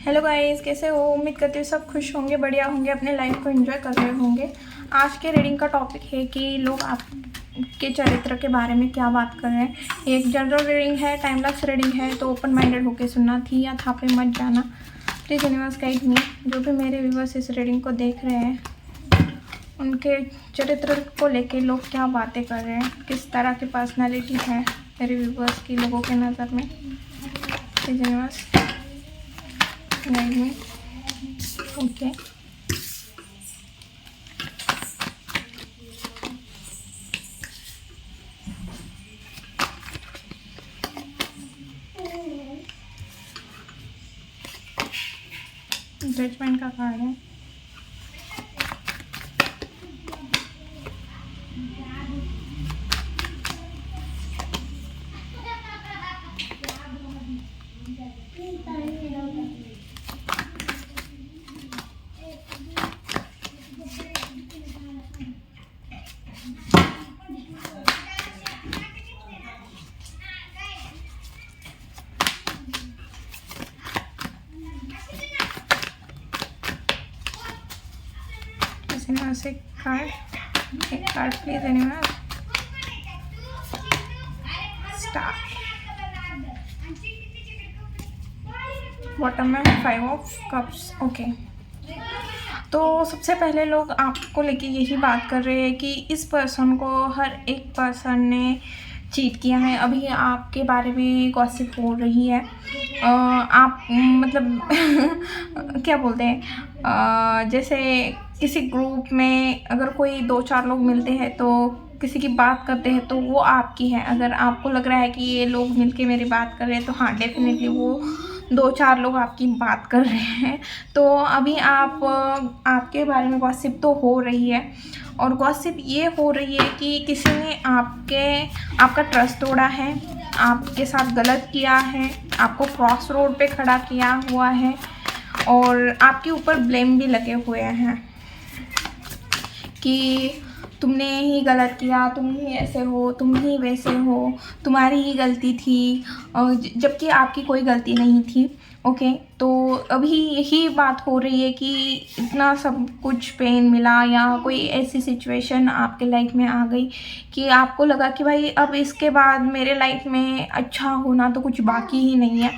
Hello guys, कैसे हो? उम्मीद करती हूँ सब खुश होंगे, बढ़िया होंगे, अपने लाइफ को एंजॉय कर रहे होंगे। आज के रीडिंग का टॉपिक है कि लोग आपके चरित्र के बारे में क्या बात कर रहे हैं। एक जनरल रीडिंग है, टाइमलेस रीडिंग है, तो ओपन माइंडेड होकर सुनना, थी या था पे मत जाना। प्लीज़ यूनिवर्स गाइड मी। जो भी मेरे व्यूवर्स इस रीडिंग को देख रहे हैं, उनके चरित्र को लेके लोग क्या बातें कर रहे हैं, किस तरह की पर्सनैलिटी है मेरे व्यूवर्स की लोगों के नज़र में। Please universe guide me. Okay, judgement का कार्ड है। से एक card please animal star bottom में 5 ऑफ कप्स। ओके, तो सबसे पहले लोग आपको लेके यही बात कर रहे हैं कि इस पर्सन को हर एक पर्सन ने चीट किया है। अभी आपके बारे में गॉसिप हो रही है। आप मतलब क्या बोलते हैं, जैसे किसी ग्रुप में अगर कोई 2-4 लोग मिलते हैं तो किसी की बात करते हैं तो वो आपकी है। अगर आपको लग रहा है कि ये लोग मिलके मेरी बात कर रहे हैं तो हाँ, डेफिनेटली वो 2-4 लोग आपकी बात कर रहे हैं। तो अभी आपके बारे में गॉसिप तो हो रही है, और गॉसिप ये हो रही है कि किसी ने आपका ट्रस्ट तोड़ा है, आपके साथ गलत किया है, आपको क्रॉस रोड पे खड़ा किया हुआ है, और आपके ऊपर ब्लेम भी लगे हुए हैं कि तुमने ही गलत किया, तुम ही ऐसे हो, तुम ही वैसे हो, तुम्हारी ही गलती थी, जबकि आपकी कोई गलती नहीं थी। ओके, तो अभी यही बात हो रही है कि इतना सब कुछ पेन मिला या कोई ऐसी सिचुएशन आपके लाइफ में आ गई कि आपको लगा कि भाई अब इसके बाद मेरे लाइफ में अच्छा होना तो कुछ बाकी ही नहीं है,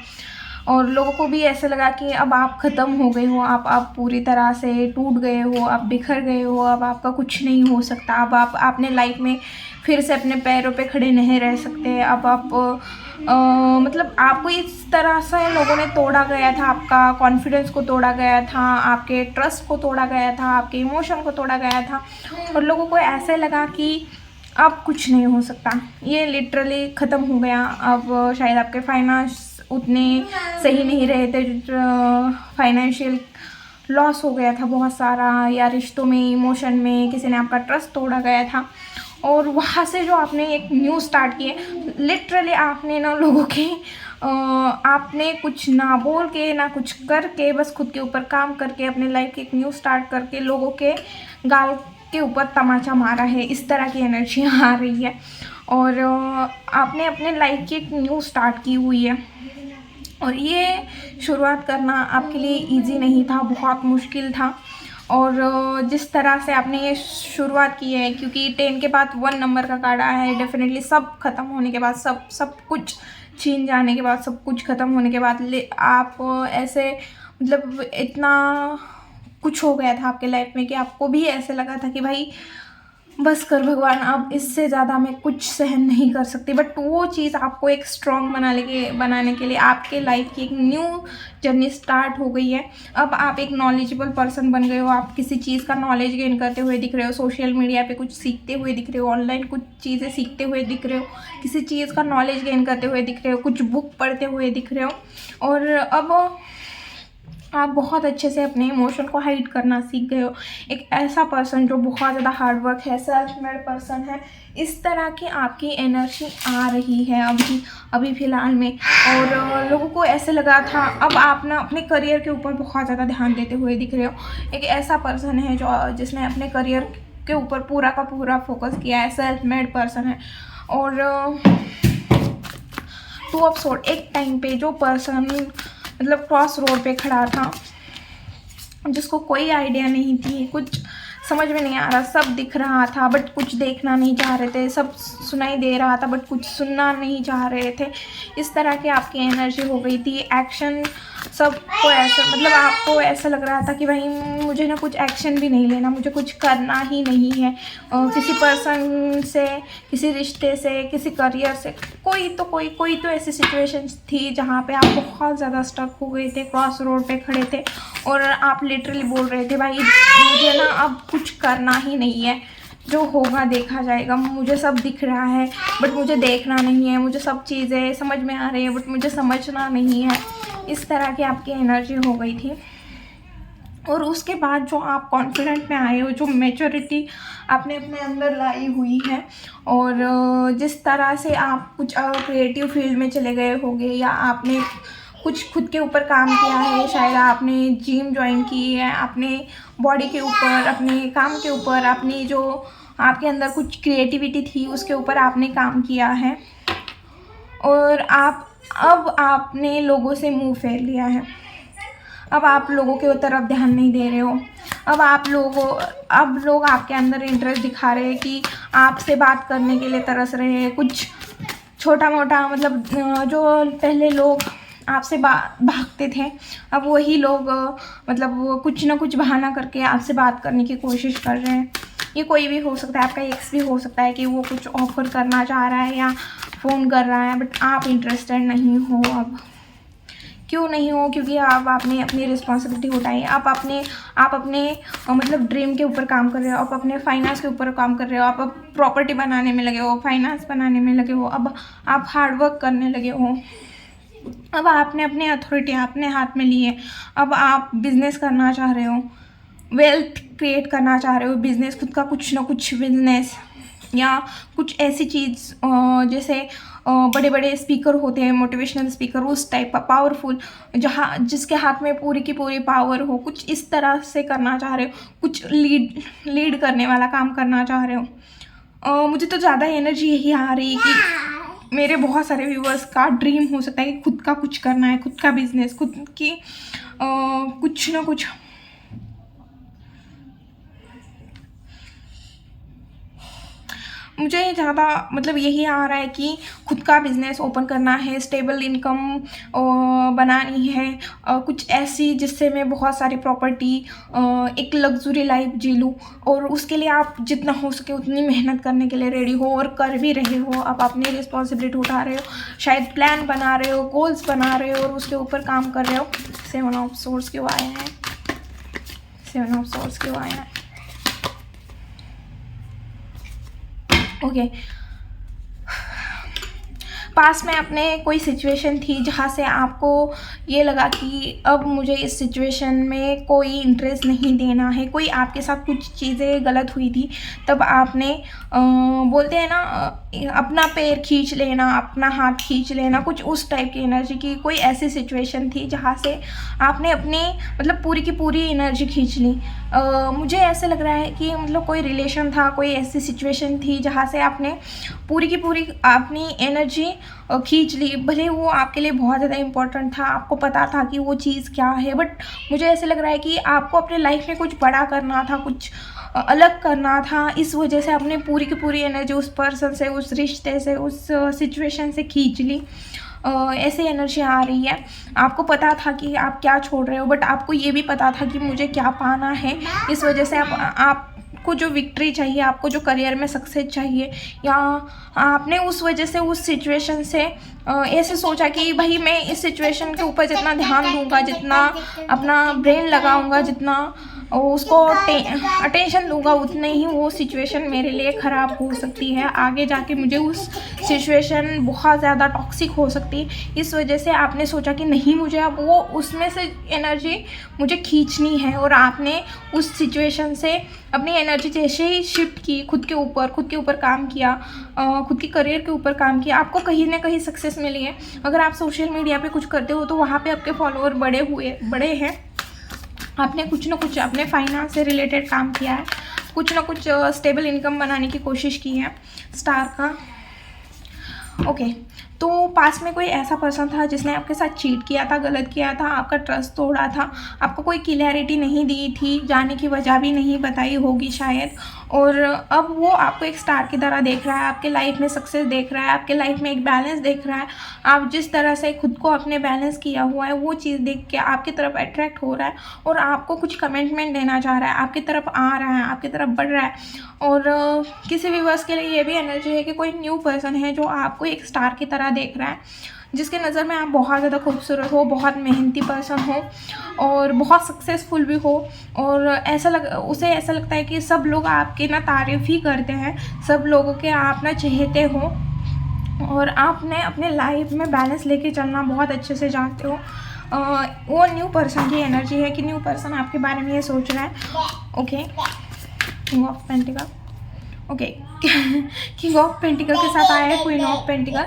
और लोगों को भी ऐसे लगा कि अब आप ख़त्म हो गए हो, आप पूरी तरह से टूट गए हो, आप बिखर गए हो, अब आपका कुछ नहीं हो सकता, अब आप अपने लाइफ में फिर से अपने पैरों पे खड़े नहीं रह सकते। अब आप मतलब आपको इस तरह से लोगों ने तोड़ा गया था, आपका कॉन्फिडेंस को तोड़ा गया था, आपके ट्रस्ट को तोड़ा गया था, आपके इमोशन को तोड़ा गया था, और लोगों को ऐसे लगा कि अब कुछ नहीं हो सकता, ये लिटरली ख़त्म हो गया। अब शायद आपके फाइनेंस उतने सही नहीं रहे थे, फाइनेंशियल लॉस हो गया था बहुत सारा, या रिश्तों में, इमोशन में किसी ने आपका ट्रस्ट तोड़ा गया था, और वहाँ से जो आपने एक न्यू स्टार्ट किए, लिटरली आपने ना लोगों के आपने कुछ ना बोल के ना कुछ करके, बस खुद के ऊपर काम करके अपने लाइफ की एक न्यू स्टार्ट करके लोगों के गाल के ऊपर तमाचा मारा है। इस तरह की एनर्जी आ रही है, और आपने अपने लाइफ की एक न्यू स्टार्ट की हुई है, और ये शुरुआत करना आपके लिए इजी नहीं था, बहुत मुश्किल था। और जिस तरह से आपने ये शुरुआत की है, क्योंकि 10 के बाद 1 नंबर का कार्ड आया है, डेफिनेटली सब ख़त्म होने के बाद, सब कुछ छीन जाने के बाद, सब कुछ ख़त्म होने के बाद आप ऐसे मतलब इतना कुछ हो गया था आपके लाइफ में कि आपको भी ऐसे लगा था कि भाई बस कर भगवान, अब इससे ज़्यादा मैं कुछ सहन नहीं कर सकती। बट वो चीज़ आपको एक स्ट्रॉन्ग बनाने के लिए आपके लाइफ की एक न्यू जर्नी स्टार्ट हो गई है। अब आप एक नॉलेजेबल पर्सन बन गए हो, आप किसी चीज़ का नॉलेज गेन करते हुए दिख रहे हो, सोशल मीडिया पे कुछ सीखते हुए दिख रहे हो, ऑनलाइन कुछ चीज़ें सीखते हुए दिख रहे हो, किसी चीज़ का नॉलेज गेन करते हुए दिख रहे हो, कुछ बुक पढ़ते हुए दिख रहे हो, और अब आप बहुत अच्छे से अपने इमोशन को हाइड करना सीख गए हो। एक ऐसा पर्सन जो बहुत ज़्यादा हार्डवर्क है, सेल्फ मेड पर्सन है, इस तरह की आपकी एनर्जी आ रही है अभी फ़िलहाल में। और लोगों को ऐसे लगा था, अब आप ना अपने करियर के ऊपर बहुत ज़्यादा ध्यान देते हुए दिख रहे हो। एक ऐसा पर्सन है जिसने अपने करियर के ऊपर पूरा का पूरा फोकस किया है, सेल्फ मेड पर्सन है। और 2 ऑफ सोर्ड, एक टाइम पे जो पर्सन मतलब क्रॉस रोड पे खड़ा था, जिसको कोई आइडिया नहीं थी, कुछ समझ में नहीं आ रहा, सब दिख रहा था बट कुछ देखना नहीं चाह रहे थे, सब सुनाई दे रहा था बट कुछ सुनना नहीं चाह रहे थे। इस तरह की आपकी एनर्जी हो गई थी। एक्शन सबको ऐसा, मतलब आपको ऐसा लग रहा था कि भाई मुझे ना कुछ एक्शन भी नहीं लेना, मुझे कुछ करना ही नहीं है। किसी पर्सन से, किसी रिश्ते से, किसी करियर से, कोई तो ऐसी सिचुएशन थी जहाँ पे आप बहुत ज़्यादा स्टक हो गए थे, क्रॉस रोड पे खड़े थे और आप लिटरली बोल रहे थे भाई मुझे ना अब कुछ करना ही नहीं है, जो होगा देखा जाएगा, मुझे सब दिख रहा है बट मुझे देखना नहीं है, मुझे सब चीज़ें समझ में आ रही है बट मुझे समझना नहीं है। इस तरह की आपकी एनर्जी हो गई थी। और उसके बाद जो आप कॉन्फिडेंट में आए हो, जो मैच्योरिटी आपने अपने अंदर लाई हुई है, और जिस तरह से आप कुछ क्रिएटिव फील्ड में चले गए होंगे, या आपने कुछ खुद के ऊपर काम किया है, शायद आपने जिम ज्वाइन की है, अपने बॉडी के ऊपर, अपने काम के ऊपर, अपनी जो आपके अंदर कुछ क्रिएटिविटी थी उसके ऊपर आपने काम किया है, और अब आपने लोगों से मुंह फेर लिया है। अब आप लोगों के तरफ ध्यान नहीं दे रहे हो। अब लोग आपके अंदर इंटरेस्ट दिखा रहे हैं कि आपसे बात करने के लिए तरस रहे हैं। कुछ छोटा मोटा, मतलब जो पहले लोग आपसे भागते थे, अब वही लोग मतलब वो कुछ ना कुछ बहाना करके आपसे बात करने की कोशिश कर रहे हैं। ये कोई भी हो सकता है, आपका एक्स भी हो सकता है कि वो कुछ ऑफर करना चाह रहा है या फ़ोन कर रहा है, बट आप इंटरेस्टेड नहीं हो। अब क्यों नहीं हो? क्योंकि आपने अपनी रिस्पॉन्सिबिलिटी उठाई। आप अपने मतलब ड्रीम के ऊपर काम कर रहे हो, आप अपने फाइनेंस के ऊपर काम कर रहे हो, आप अब प्रॉपर्टी बनाने में लगे हो, फाइनेंस बनाने में लगे हो, अब आप हार्डवर्क करने लगे हो। अब आपने अपनी अथॉरिटी अपने हाथ में ली है। अब आप बिज़नेस करना चाह रहे हो, वेल्थ क्रिएट करना चाह रहे हो, बिज़नेस, खुद का कुछ ना कुछ बिज़नेस, या कुछ ऐसी चीज़ जैसे बड़े बड़े स्पीकर होते हैं, मोटिवेशनल स्पीकर, उस टाइप का पावरफुल, जिसके हाथ में पूरी की पूरी पावर हो, कुछ इस तरह से करना चाह रहे हो, कुछ लीड करने वाला काम करना चाह रहे हो। मुझे तो ज़्यादा एनर्जी यही आ रही है कि मेरे बहुत सारे व्यूअर्स का ड्रीम हो सकता है कि खुद का कुछ करना है, खुद का बिजनेस, खुद की कुछ ना कुछ। मुझे ज़्यादा मतलब यही आ रहा है कि खुद का बिज़नेस ओपन करना है, स्टेबल इनकम बनानी है, कुछ ऐसी जिससे मैं बहुत सारी प्रॉपर्टी, एक लग्जरी लाइफ जी लूँ, और उसके लिए आप जितना हो सके उतनी मेहनत करने के लिए रेडी हो, और कर भी रहे हो। आप अपनी रिस्पॉन्सिबिलिटी उठा रहे हो, शायद प्लान बना रहे हो, गोल्स बना रहे हो और उसके ऊपर काम कर रहे हो। 7 ऑफ सोर्ड्स क्यों आए हैं? 7 ऑफ सोर्ड्स क्यों आए हैं? ओके, पास में अपने कोई सिचुएशन थी जहाँ से आपको ये लगा कि अब मुझे इस सिचुएशन में कोई इंटरेस्ट नहीं देना है, कोई आपके साथ कुछ चीज़ें गलत हुई थी, तब आपने बोलते हैं ना अपना पैर खींच लेना, अपना हाथ खींच लेना, कुछ उस टाइप की एनर्जी की कोई ऐसी सिचुएशन थी जहाँ से आपने अपनी मतलब पूरी की पूरी एनर्जी खींच ली। मुझे ऐसे लग रहा है कि मतलब कोई रिलेशन था, कोई ऐसी सिचुएशन थी जहाँ से आपने पूरी की पूरी अपनी एनर्जी खींच ली। भले वो आपके लिए बहुत ज़्यादा इम्पोर्टेंट था, आपको पता था कि वो चीज़ क्या है, बट मुझे ऐसे लग रहा है कि आपको अपने लाइफ में कुछ बड़ा करना था, कुछ अलग करना था। इस वजह से आपने पूरी की पूरी एनर्जी उस पर्सन से, उस रिश्ते से, उस सिचुएशन से खींच ली। ऐसे एनर्जी आ रही है। आपको पता था कि आप क्या छोड़ रहे हो, बट आपको ये भी पता था कि मुझे क्या पाना है। इस वजह से आपको जो विक्ट्री चाहिए, आपको जो करियर में सक्सेस चाहिए, या आपने उस वजह से उस सिचुएशन से ऐसे सोचा कि भाई मैं इस सिचुएशन के ऊपर जितना ध्यान दूंगा, जितना अपना ब्रेन लगाऊंगा, जितना उसको अटेंशन दूंगा, उतने ही वो सिचुएशन मेरे लिए ख़राब हो सकती है। आगे जाके मुझे उस सिचुएशन बहुत ज़्यादा टॉक्सिक हो सकती है। इस वजह से आपने सोचा कि नहीं, मुझे अब वो उसमें से एनर्जी मुझे खींचनी है, और आपने उस सिचुएशन से अपनी एनर्जी जैसे ही शिफ्ट की, खुद के ऊपर काम किया, खुद के करियर के ऊपर काम किया, आपको कहीं ना कहीं सक्सेस मिली है। अगर आप सोशल मीडिया पे कुछ करते हो तो वहाँ पे आपके फॉलोअर बड़े हैं। आपने कुछ ना कुछ अपने फाइनेंस से रिलेटेड काम किया है, कुछ ना कुछ स्टेबल इनकम बनाने की कोशिश की है। स्टार का ओके, तो पास में कोई ऐसा पर्सन था जिसने आपके साथ चीट किया था, गलत किया था, आपका ट्रस्ट तोड़ा था, आपको कोई क्लियरिटी नहीं दी थी, जाने की वजह भी नहीं बताई होगी शायद, और अब वो आपको एक स्टार की तरह देख रहा है, आपके लाइफ में सक्सेस देख रहा है, आपके लाइफ में एक बैलेंस देख रहा है। आप जिस तरह से खुद को अपने बैलेंस किया हुआ है वो चीज़ देख के आपकी तरफ अट्रैक्ट हो रहा है और आपको कुछ कमिटमेंट देना चाह रहा है, आपकी तरफ आ रहा है, आपकी तरफ बढ़ रहा है। और किसी व्यूअर्स के लिए ये भी एनर्जी है कि कोई न्यू पर्सन है जो आपको एक स्टार की तरह देख रहा है, जिसके नज़र में आप बहुत ज़्यादा खूबसूरत हो, बहुत मेहनती पर्सन हो और बहुत सक्सेसफुल भी हो, और उसे ऐसा लगता है कि सब लोग आपकी ना तारीफ़ ही करते हैं, सब लोगों के आप ना चहेते हो और आपने अपने लाइफ में बैलेंस लेके चलना बहुत अच्छे से जानते हो। वो न्यू पर्सन की एनर्जी है कि न्यू पर्सन आपके बारे में ये सोच रहा है। Okay, king of pentacle, okay king of pentacle के साथ आया है क्वीन ऑफ पेंटिकल।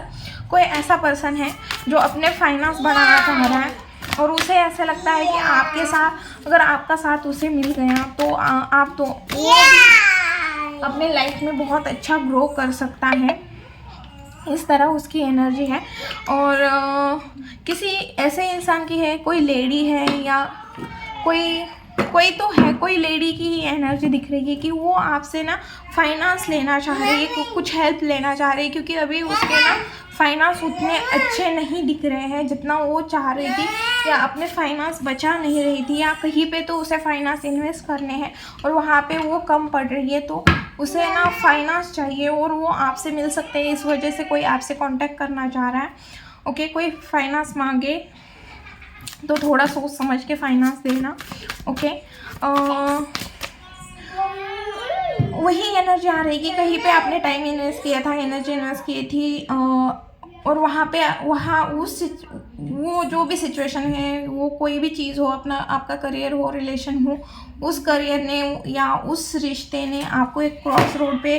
कोई ऐसा पर्सन है जो अपने फाइनेंस बढ़ाना चाह रहा है और उसे ऐसे लगता है कि आपके साथ, अगर आपका साथ उसे मिल गया तो आप तो वो अपने लाइफ में बहुत अच्छा ग्रो कर सकता है, इस तरह उसकी एनर्जी है। और किसी ऐसे इंसान की है, कोई लेडी है या कोई तो है, कोई लेडी की ही एनर्जी दिख रही है कि वो आपसे ना फाइनेंस लेना चाह रही है, कुछ हेल्प लेना चाह रही है, क्योंकि अभी उसके ना फाइनेंस उतने अच्छे नहीं दिख रहे हैं जितना वो चाह रही थी, या अपने फाइनेंस बचा नहीं रही थी, या कहीं पे तो उसे फाइनेंस इन्वेस्ट करने हैं और वहाँ पे वो कम पड़ रही है, तो उसे ना फाइनेंस चाहिए और वो आपसे मिल सकते हैं। इस वजह से कोई आपसे कांटेक्ट करना चाह रहा है। ओके, कोई फाइनेंस मांगे तो थोड़ा सोच समझ के फाइनेंस देना। ओके, वही एनर्जी आ रही है कि कहीं पे आपने टाइम इन्वेस्ट किया था, एनर्जी इन्वेस्ट की थी, और वो जो भी सिचुएशन है, वो कोई भी चीज़ हो, अपना आपका करियर हो, रिलेशन हो, उस करियर ने या उस रिश्ते ने आपको एक क्रॉस रोड पे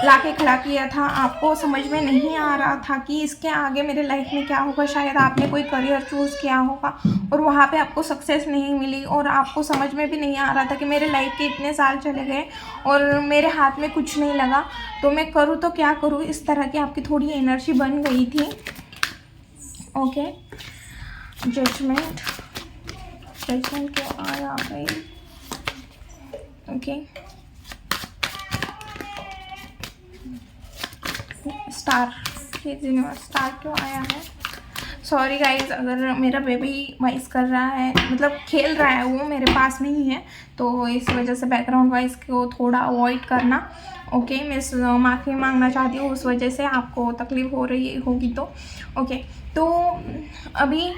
लाके खड़ा किया था। आपको समझ में नहीं आ रहा था कि इसके आगे मेरे लाइफ में क्या होगा। शायद आपने कोई करियर चूज़ किया होगा और वहाँ पे आपको सक्सेस नहीं मिली और आपको समझ में भी नहीं आ रहा था कि मेरे लाइफ के इतने साल चले गए और मेरे हाथ में कुछ नहीं लगा, तो मैं करूँ तो क्या करूँ। इस तरह की आपकी थोड़ी एनर्जी बन गई थी। ओके, जजमेंट क्यों आ गई। ओके, स्टार क्यों आया है। सॉरी गाइज, अगर मेरा बेबी वॉइस कर रहा है, मतलब खेल रहा है, वो मेरे पास नहीं है, तो इस वजह से बैकग्राउंड वॉइस को थोड़ा अवॉइड करना। ओके, मैं माफ़ी मांगना चाहती हूँ उस वजह से आपको तकलीफ़ हो रही होगी तो। ओके, तो अभी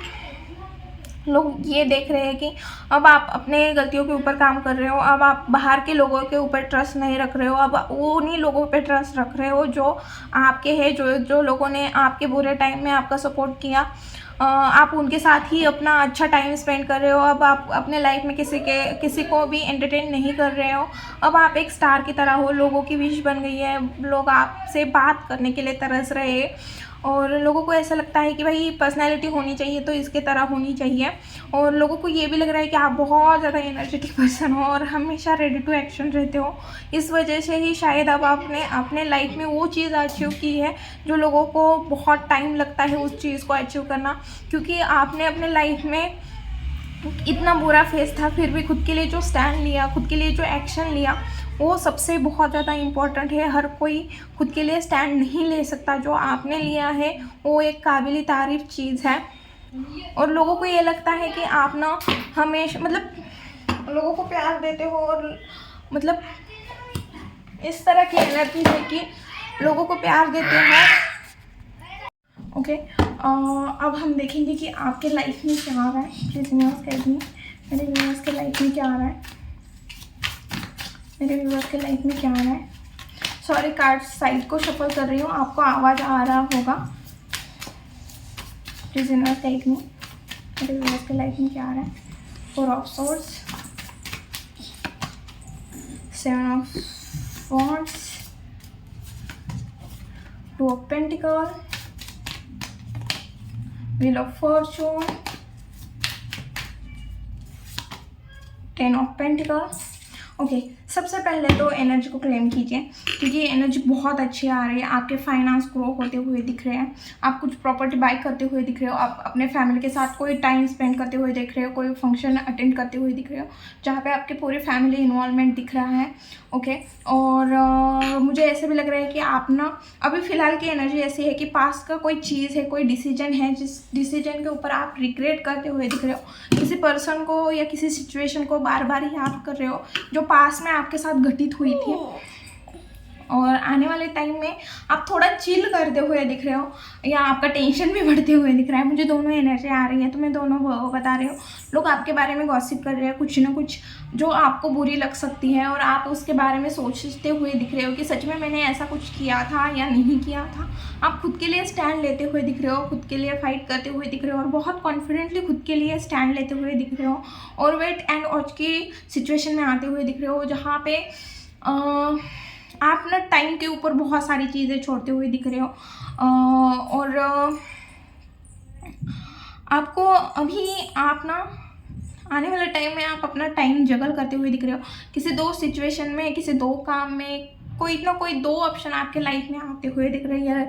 लोग ये देख रहे हैं कि अब आप अपने गलतियों के ऊपर काम कर रहे हो, अब आप बाहर के लोगों के ऊपर ट्रस्ट नहीं रख रहे हो, अब वो उन्हीं लोगों पे ट्रस्ट रख रहे हो जो आपके हैं, जो लोगों ने आपके बुरे टाइम में आपका सपोर्ट किया। आप उनके साथ ही अपना अच्छा टाइम स्पेंड कर रहे हो। अब आप अपने लाइफ में किसी को भी एंटरटेन नहीं कर रहे हो। अब आप एक स्टार की तरह हो, लोगों की विश बन गई है, लोग आपसे बात करने के लिए तरस रहे हैं और लोगों को ऐसा लगता है कि भाई पर्सनैलिटी होनी चाहिए तो इसके तरह होनी चाहिए। और लोगों को ये भी लग रहा है कि आप बहुत ज़्यादा एनर्जेटिक पर्सन हो और हमेशा रेडी टू एक्शन रहते हो। इस वजह से ही शायद अब आपने अपने लाइफ में वो चीज़ अचीव की है जो लोगों को बहुत टाइम लगता है उस चीज़ को अचीव करना, क्योंकि आपने अपने लाइफ में इतना बुरा फेस था फिर भी खुद के लिए जो स्टैंड लिया, खुद के लिए जो एक्शन लिया, वो सबसे बहुत ज़्यादा इम्पॉर्टेंट है। हर कोई खुद के लिए स्टैंड नहीं ले सकता, जो आपने लिया है वो एक काबिल तारीफ़ चीज़ है। और लोगों को ये लगता है कि आप ना हमेशा मतलब लोगों को प्यार देते हो और मतलब इस तरह की एनर्जी है कि लोगों को प्यार देते हैं। ओके, अब हम देखेंगे कि आपके लाइफ में क्या आ रहा है। मेरे व्यूअर्स के लाइफ में क्या आ रहा है, मेरे व्यूअर्स के लाइफ में क्या आ रहा है। सॉरी, कार्ड साइड को शफल कर रही हूँ, आपको आवाज़ आ रहा होगा। प्लीज़ इनवर्स लाइफ में मेरे व्यूअर्स के लाइफ में क्या आ रहा है। 4 of swords, 7 of wands, 2 of pentacle, wheel of Fortune, 10 of pentacle. Okay, सबसे पहले तो एनर्जी को क्लेम कीजिए, क्योंकि एनर्जी बहुत अच्छी आ रही है। आपके फाइनेंस ग्रो होते हुए दिख रहे हैं, आप कुछ प्रॉपर्टी बाय करते हुए दिख रहे हो, आप अपने फैमिली के साथ कोई टाइम स्पेंड करते हुए दिख रहे हो, कोई फंक्शन अटेंड करते हुए दिख रहे हो जहाँ पे आपके पूरी फैमिली इन्वॉल्वमेंट दिख रहा है। ओके, और मुझे ऐसे भी लग रहा है कि आप ना अभी फ़िलहाल की एनर्जी ऐसी है कि पास्ट का कोई चीज़ है, कोई डिसीजन है, जिस डिसीजन के ऊपर आप रिग्रेट करते हुए दिख रहे हो। किसी पर्सन को या किसी सिचुएशन को बार बार याद कर रहे हो जो पास्ट में आपके साथ घटित हुई थी, और आने वाले टाइम में आप थोड़ा चिल करते हुए दिख रहे हो या आपका टेंशन भी बढ़ते हुए दिख रहा है। मुझे दोनों एनर्जी आ रही है, तो मैं दोनों बता रही हूँ। लोग आपके बारे में गॉसिप कर रहे हैं, कुछ ना कुछ जो आपको बुरी लग सकती है, और आप उसके बारे में सोचते हुए दिख रहे हो कि सच में मैंने ऐसा कुछ किया था या नहीं किया था। आप खुद के लिए स्टैंड लेते हुए दिख रहे हो, खुद के लिए फाइट करते हुए दिख रहे हो, और बहुत कॉन्फिडेंटली खुद के लिए स्टैंड लेते हुए दिख रहे हो, और वेट एंड वॉच की सिचुएशन में आते हुए दिख रहे हो, जहाँ पे आप ना टाइम के ऊपर बहुत सारी चीज़ें छोड़ते हुए दिख रहे हो। और आपको अभी आप ना आने वाले टाइम में आप अपना टाइम जगल करते हुए दिख रहे हो, किसी दो सिचुएशन में, किसी दो काम में, कोई ना कोई दो ऑप्शन आपके लाइफ में आते हुए दिख रही है,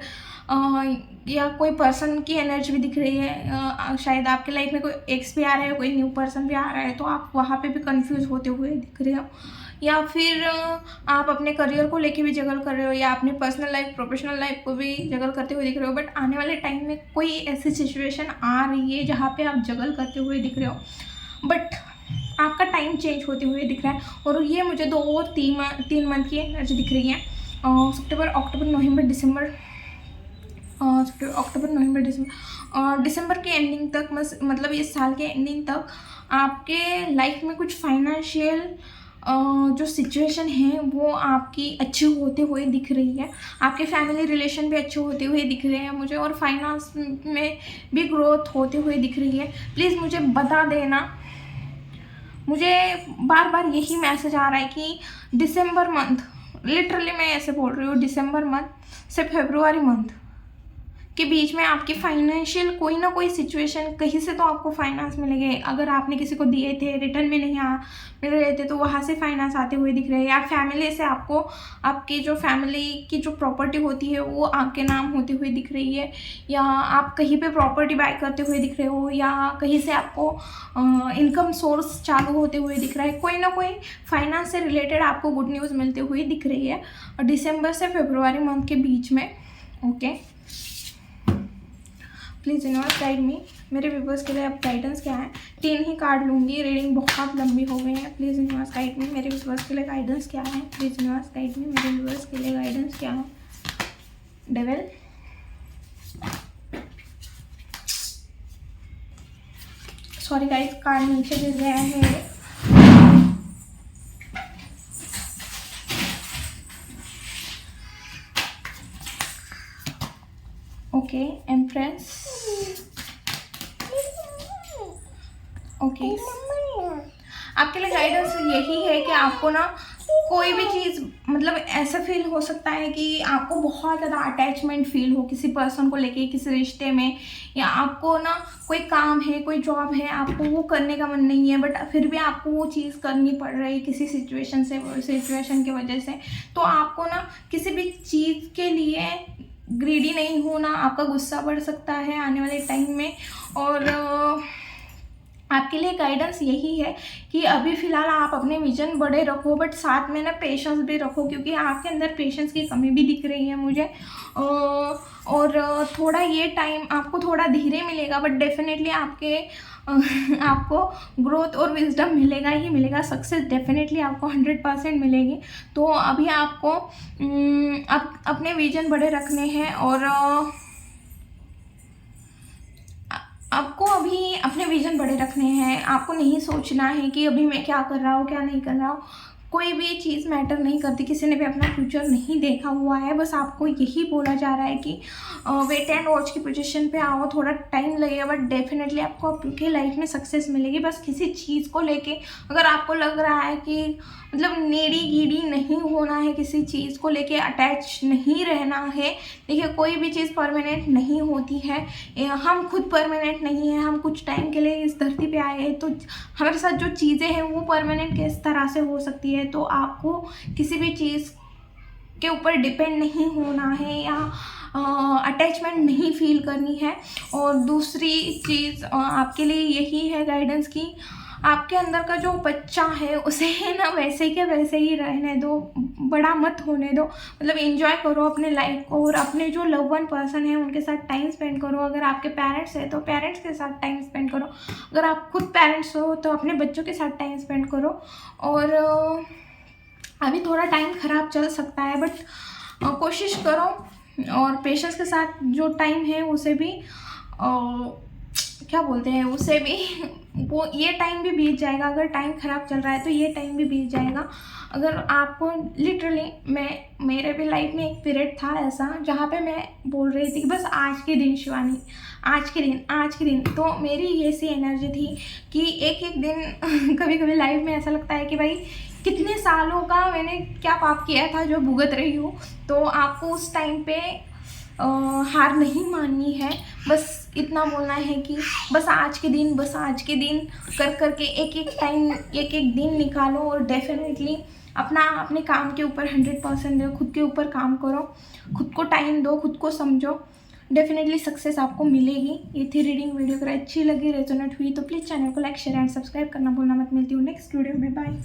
या कोई पर्सन की एनर्जी भी दिख रही है। शायद आपके लाइफ में कोई एक्स भी आ रहा है, कोई न्यू पर्सन भी आ रहा है, तो आप वहाँ पे भी कंफ्यूज होते हुए दिख रहे हो, या फिर आप अपने करियर को लेके भी जगल कर रहे हो, या अपनी पर्सनल लाइफ प्रोफेशनल लाइफ को भी जगल करते हुए दिख रहे हो। बट आने वाले टाइम में कोई ऐसी सिचुएशन आ रही है जहाँ पे आप जगल करते हुए दिख रहे हो, बट आपका टाइम चेंज होते हुए दिख रहा है। और ये मुझे 2 और 3 मंथ की एनर्जी दिख रही है। सितंबर, अक्टूबर, नवंबर, दिसंबर, अक्टूबर, नवंबर, दिसंबर, दिसंबर के एंडिंग तक, मतलब इस साल के एंडिंग तक आपके लाइफ में कुछ फाइनेंशियल जो सिचुएशन है वो आपकी अच्छी होते हुए दिख रही है। आपके फैमिली रिलेशन भी अच्छे होते हुए दिख रहे हैं मुझे, और फाइनेंस में भी ग्रोथ होते हुए दिख रही है। प्लीज़ मुझे बता देना, मुझे बार बार यही मैसेज आ रहा है कि दिसंबर मंथ, लिटरली मैं ऐसे बोल रही हूँ, दिसंबर मंथ से फरवरी मंथ के बीच में आपकी फाइनेंशियल कोई ना कोई सिचुएशन, कहीं से तो आपको फाइनेंस मिलेंगे। अगर आपने किसी को दिए थे, रिटर्न में नहीं मिल रहे थे, तो वहाँ से फाइनेंस आते हुए दिख रहे हैं, या फैमिली से आपको आपकी जो फैमिली की जो प्रॉपर्टी होती है वो आपके नाम होती हुई दिख रही है, या आप कहीं पे प्रॉपर्टी बाय करते हुए दिख रहे हो, या कहीं से आपको इनकम सोर्स चालू होते हुए दिख रहा है। कोई ना कोई फाइनेंस से रिलेटेड आपको गुड न्यूज़ मिलते हुए दिख रही है दिसंबर से फरवरी मंथ के बीच में। ओके, प्लीज़ यूनिवर्स गाइड मी। मेरे व्यूवर्स के लिए अब गाइडेंस क्या है? 3 ही कार्ड लूँगी, रीडिंग बहुत लंबी हो गई है। प्लीज़ यूनिवर्स गाइड मी, मेरे व्यूवर्स के लिए गाइडेंस क्या है? प्लीज़ यूनिवर्स गाइड मी, मेरे व्यूवर्स के लिए गाइडेंस क्या है? डेविल, सॉरी गाइस, कार्ड नीचे गिर गया है। ओके, एम्प्रेस, ओके, आपके लिए गाइडेंस यही है कि आपको ना कोई भी चीज़, मतलब ऐसा फील हो सकता है कि आपको बहुत ज़्यादा अटैचमेंट फील हो किसी पर्सन को लेके, किसी रिश्ते में, या आपको ना कोई काम है, कोई जॉब है, आपको वो करने का मन नहीं है, बट फिर भी आपको वो चीज़ करनी पड़ रही है किसी सिचुएशन की वजह से। तो आपको ना किसी भी चीज़ के लिए ग्रीडी नहीं होना, आपका गुस्सा बढ़ सकता है आने वाले टाइम में। और आपके लिए गाइडेंस यही है कि अभी फ़िलहाल आप अपने विजन बड़े रखो, बट साथ में ना पेशेंस भी रखो, क्योंकि आपके अंदर पेशेंस की कमी भी दिख रही है मुझे। और थोड़ा ये टाइम आपको थोड़ा धीरे मिलेगा, बट डेफिनेटली आपको ग्रोथ और विजडम मिलेगा ही मिलेगा। सक्सेस डेफिनेटली आपको 100% मिलेगी। तो अभी आपको अपने विजन बड़े रखने हैं, और आपको अभी अपने विजन बड़े रखने हैं। आपको नहीं सोचना है कि अभी मैं क्या कर रहा हूँ, क्या नहीं कर रहा हूँ। कोई भी चीज़ मैटर नहीं करती, किसी ने भी अपना फ्यूचर नहीं देखा हुआ है। बस आपको यही बोला जा रहा है कि वेट एंड वॉच की पोजीशन पे आओ, थोड़ा टाइम लगेगा, बट डेफिनेटली आपको आपकी लाइफ में सक्सेस मिलेगी। बस किसी चीज़ को लेके अगर आपको लग रहा है कि मतलब नेड़ी गीड़ी नहीं होना है, किसी चीज़ को लेके अटैच नहीं रहना है। देखिए, कोई भी चीज़ परमानेंट नहीं होती है, हम खुद परमानेंट नहीं है। हम कुछ टाइम के लिए इस धरती पे आए हैं, है तो हमारे साथ जो चीज़ें हैं वो परमानेंट किस तरह से हो सकती है। तो आपको किसी भी चीज़ के ऊपर डिपेंड नहीं होना है या अटैचमेंट नहीं फील करनी है। और दूसरी चीज़ आपके लिए यही है गाइडेंस की आपके अंदर का जो बच्चा है उसे ना वैसे के वैसे ही रहने दो, बड़ा मत होने दो। मतलब एंजॉय करो अपने लाइफ को और अपने जो लव वन पर्सन है उनके साथ टाइम स्पेंड करो। अगर आपके पेरेंट्स हैं तो पेरेंट्स के साथ टाइम स्पेंड करो, अगर आप खुद पेरेंट्स हो तो अपने बच्चों के साथ टाइम स्पेंड करो। और अभी थोड़ा टाइम ख़राब चल सकता है बट कोशिश करो और पेशेंस के साथ जो टाइम है उसे भी क्या बोलते हैं उसे भी वो ये टाइम भी बीत जाएगा। अगर टाइम ख़राब चल रहा है तो ये टाइम भी बीत जाएगा। अगर आपको लिटरली मेरे भी लाइफ में एक पीरियड था ऐसा जहाँ पे मैं बोल रही थी कि बस आज के दिन शिवानी, आज के दिन। तो मेरी ऐसी एनर्जी थी कि एक एक दिन कभी कभी लाइफ में ऐसा लगता है कि भाई कितने सालों का मैंने क्या पाप किया था जो भुगत रही हूँ। तो आपको उस टाइम पे हार नहीं माननी है। बस इतना बोलना है कि बस आज के दिन कर करके एक एक दिन निकालो और डेफिनेटली अपने काम के ऊपर 100% दो, खुद के ऊपर काम करो, खुद को टाइम दो, खुद को समझो। डेफिनेटली सक्सेस आपको मिलेगी। ये थी रीडिंग वीडियो। अगर अच्छी लगी, रेजोनेट हुई तो प्लीज़ चैनल को लाइक शेयर एंड सब्सक्राइब करना भूलना मत। मिलती हूँ नेक्स्ट वीडियो में। बाय।